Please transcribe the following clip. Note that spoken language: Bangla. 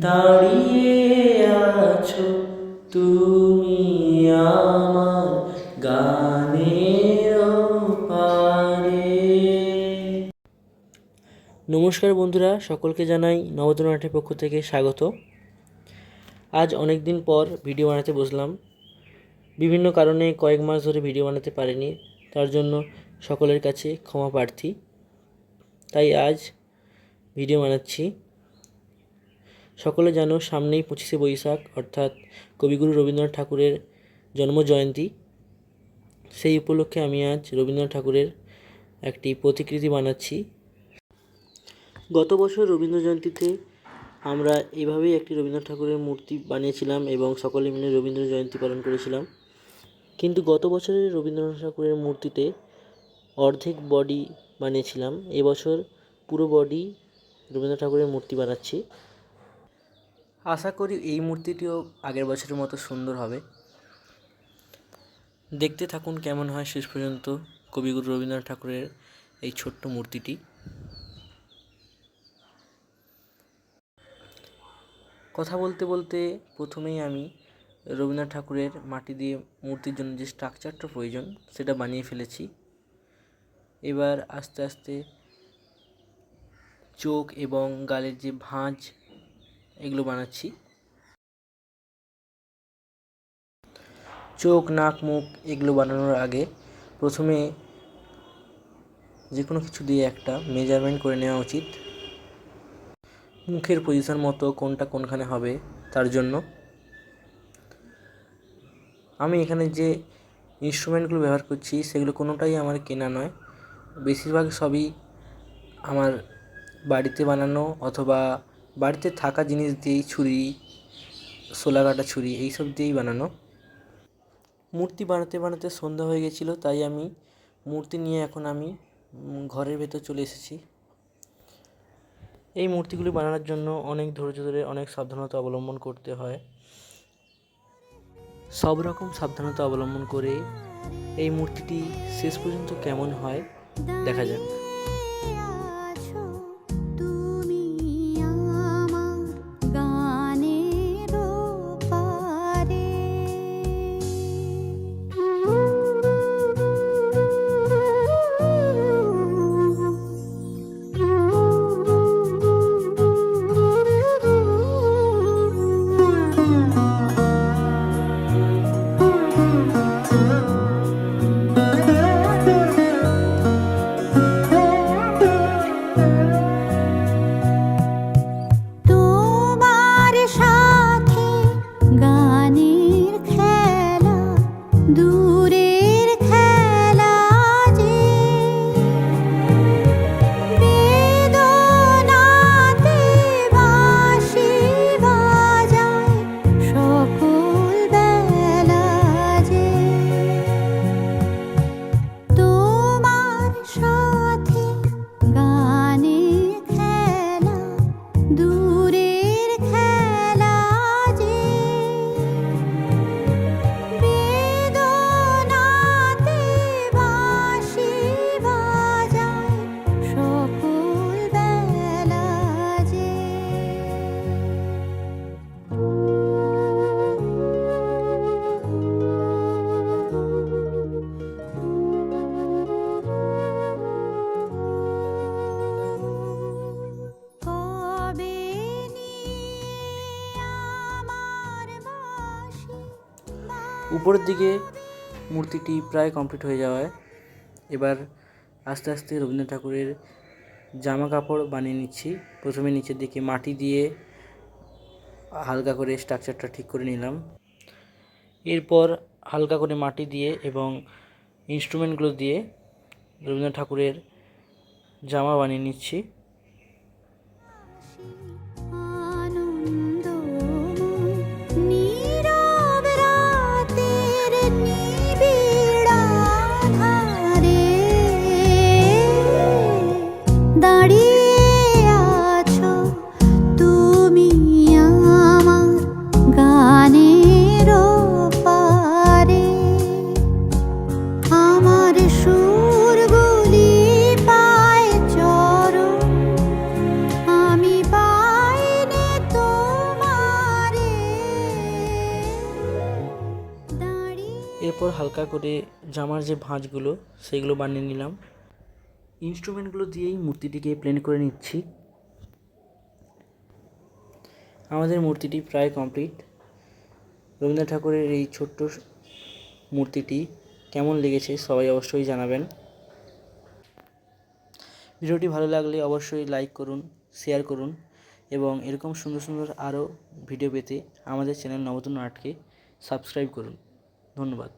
দাঁড়িয়ে আছো তুমি আমার গানের পারে। নমস্কার বন্ধুরা, সকলকে জানাই নবতন আর্টের পক্ষ থেকে স্বাগত। আজ অনেক দিন পর ভিডিও বানাতে বসলাম। বিভিন্ন কারণে কয়েক মাস ধরে ভিডিও বানাতে পারিনি, তার জন্য সকলের কাছে ক্ষমা প্রার্থী। তাই আজ ভিডিও বানাচ্ছি। সকলে জানো সামনেই 25শে বৈশাখ, অর্থাৎ কবিগুরু রবীন্দ্রনাথ ঠাকুরের জন্মজয়ন্তী। সেই উপলক্ষে আমি আজ রবীন্দ্রনাথ ঠাকুরের একটি প্রতিকৃতি বানাচ্ছি। গত বছর রবীন্দ্র জয়ন্তীতে আমরা এইভাবেই একটি রবীন্দ্রনাথ ঠাকুরের মূর্তি বানিয়েছিলাম এবং সকলে মিলে রবীন্দ্র জয়ন্তী পালন করেছিলাম। কিন্তু গত বছরের রবীন্দ্রনাথ ঠাকুরের মূর্তিতে অর্ধেক বডি বানিয়েছিলাম। এবছর পুরো বডি রবীন্দ্রনাথ ঠাকুরের মূর্তি বানাচ্ছি। আশা করি এই মূর্তিটিও আগের বছরের মতো সুন্দর হবে। দেখতে থাকুন কেমন হয় শেষ পর্যন্ত কবিগুরু রবীন্দ্রনাথ ঠাকুরের এই ছোট্ট মূর্তিটি। কথা বলতে বলতে প্রথমেই আমি রবীন্দ্রনাথ ঠাকুরের মাটি দিয়ে মূর্তির জন্য যে স্ট্রাকচারটা প্রয়োজন সেটা বানিয়ে ফেলেছি। এবার আস্তে আস্তে চোখ এবং গালের যে ভাঁজ এগুলো বানাচ্ছি। চোখ, নাক, মুখ এগুলো বানানোর আগে প্রথমে যে কোনো কিছু দিয়ে একটা মেজারমেন্ট করে নেওয়া উচিত, মুখের পজিশন মতো কোনটা কোনখানে হবে তার জন্য। আমি এখানে যে ইনস্ট্রুমেন্টগুলো ব্যবহার করছি সেগুলো কোনোটাই আমার কেনা নয়, বেশিরভাগ সবই আমার বাড়িতে বানানো অথবা বাড়িতে থাকা জিনিস দিয়েই, ছুরি, শোলা কাটা ছুরি এইসব দিয়েই বানানো। মূর্তি বানাতে বানাতে সন্ধ্যা হয়ে গেছিলো, তাই আমি মূর্তি নিয়ে এখন আমি ঘরের ভেতর চলে এসেছি। এই মূর্তিগুলি বানানোর জন্য অনেক ধৈর্য ধরে অনেক সাবধানতা অবলম্বন করতে হয়। সব রকম সাবধানতা অবলম্বন করে এই মূর্তিটি শেষ পর্যন্ত কেমন হয় দেখা যাক। উপরের দিকে মূর্তিটি প্রায় কমপ্লিট হয়ে যাওয়ায় এবার আস্তে আস্তে রবীন্দ্রনাথ ঠাকুরের জামা কাপড় বানিয়ে নিচ্ছি। প্রথমে নিচের দিকে মাটি দিয়ে হালকা করে স্ট্রাকচারটা ঠিক করে নিলাম। এরপর হালকা করে মাটি দিয়ে এবং ইনস্ট্রুমেন্টগুলো দিয়ে রবীন্দ্রনাথ ঠাকুরের জামা বানিয়ে নিচ্ছি। আমার সুরগুলি পায় চরণ একের পর হালকা করে জামার যে ভাঁজগুলো সেগুলো বানিয়ে নিলাম। ইনস্ট্রুমেন্টগুলো দিয়েই মূর্তিটিকে প্লেন করে নিচ্ছি। আমাদের মূর্তিটি প্রায় কমপ্লিট। রবীন্দ্রনাথ ঠাকুরের এই ছোট্ট মূর্তিটি কেমন লেগেছে সবাই অবশ্যই জানাবেন। ভিডিওটি ভালো লাগলে অবশ্যই লাইক করুন, শেয়ার করুন এবং এরকম সুন্দর সুন্দর আরও ভিডিও পেতে আমাদের চ্যানেল নবতন আর্টকে সাবস্ক্রাইব করুন। ধন্যবাদ।